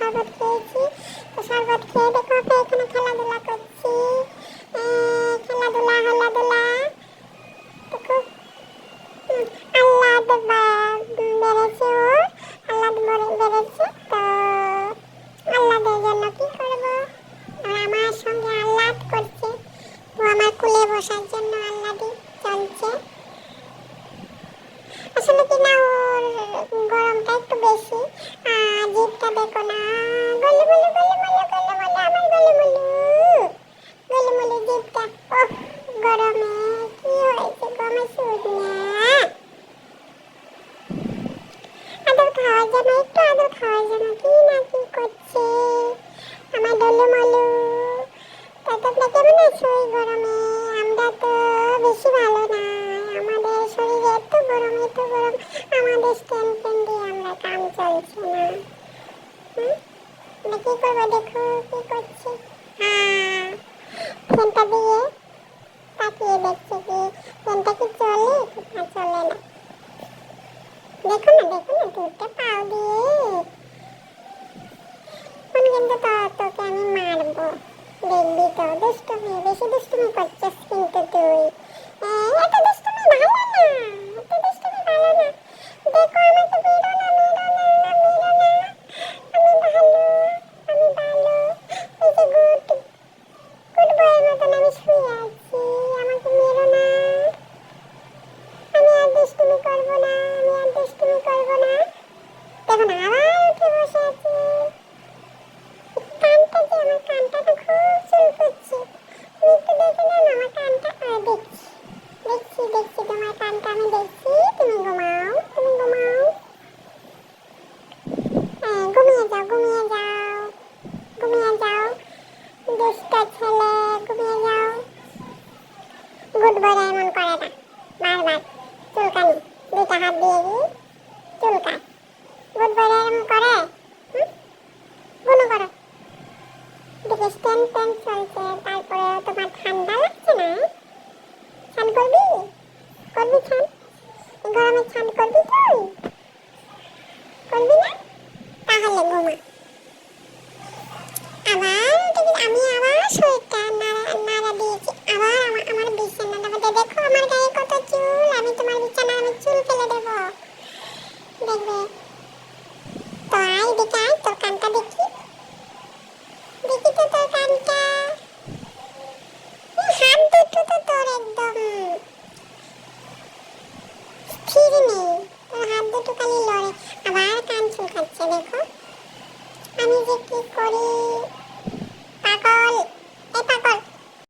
শরবত খেয়েছি। তো শরবত খেয়ে দেখো এখানে খেলাধুলা করছি, খেলাধুলা খেলাধুলা দেখো। আহ্লাদ বেড়েছে, ওর আহ্লাদ বেড়েছে। তো আহ্লাদের জন্য কি করবো, আমার সঙ্গে আহ্লাদ করছে। ও আমার কোলে বসার জন্য আহ্লাদি চলছে। আসলে কি না, ওর গরমটা একটু বেশি। জিভটা দেখো না, গলে মলে গলে মলে গলে মলে, আমার গলে মলু গলে মলে জিভটা। ওহ, গরমে কি হয়েছে গমে সুদ না। আদর খাওয়ার জন্য, একটু আদর খাওয়ার জন্য কি না কি করছে আমার ডলু মলু। তা তোমরা কেমন আছো এই গরমে? আমরা তো বেশি ভালো না, আমাদের শরীরে এত গরম এত গরম, আমাদের স্ট্যান্ড ফ্যান দিয়ে আমরা কাম চলছে না। আমরা কি করবো, দেখো কি করছে। ফ্যানটা দিয়ে তাকিয়ে দেখছে কি ফ্যানটা কি চলে না চলে না। দেখো না দেখো না, দুটো পাও দিয়ে কোন কিন্তু তোকে আমি মারবো, দেখবি তো। দুষ্টুমি, বেশি দুষ্টুমি করছিস কিন্তু তুই। এত দুষ্টুমি ভালো না, এত দুষ্টুমি ভালো না। দেখো আমাকে মেরো না, মেরো না, মেরো না। আমি ভালো, আমি ভালো। এই যে গুড গুড বয়ের মতন আমি শুয়ে আছি, আমাকে মেরো না। আমি আর দুষ্টুমি করবো না, আমি আর দুষ্টুমি করবো না। দেখো না আবার উঠে বসে আছে। কানটা যে, আমার কানটা তো খুব চুলকোচ্ছে। তুমি একটু দেখে নাও না আমার কানটা। দেখছি দেখছি দেখছি, তোমার কানটা আমি দেখছি। তুমি ঘুমাও, তুমি ঘুমাও। ঘুমিয়ে যাও, ঘুমিয়ে যাও, ঘুমিয়ে যাও, দুষ্ট ছেলে, ঘুমিয়ে যাও। গুড বয় এমন করে না, বারবার চুলকানি, দুইটা হাত দিয়ে চুলকায়। গুড বয় এমন করে, গুনো করো। দেখে স্ট্যান্ড ফ্যান চলছে, তারপরে তোমার ঠান্ডা লাগছে না? স্নান করবি, করবি স্নান? গরমে স্নান করবি তুই? করবি না? তাহলে ঘুমা। আমি আবার শরীরটা নাড়া দিয়েছি, আবার আমার বিছানার মধ্যে দেখো আমার গায়ে কত চুল। আমি তোমার বিছানার আমি চুল ফেলে দেবো, দেখবে। তো আয় এদিকে আয়, তোর কানটা দেখি, দেখি তো তোর কানটা। হাত দুটো তো তোর একদম স্থির নেই, তোর হাত দুটো খালি লড়ে। আবার কান চুলকাচ্ছে দেখো। আমি যে কি করি, পাগল, এই পাগল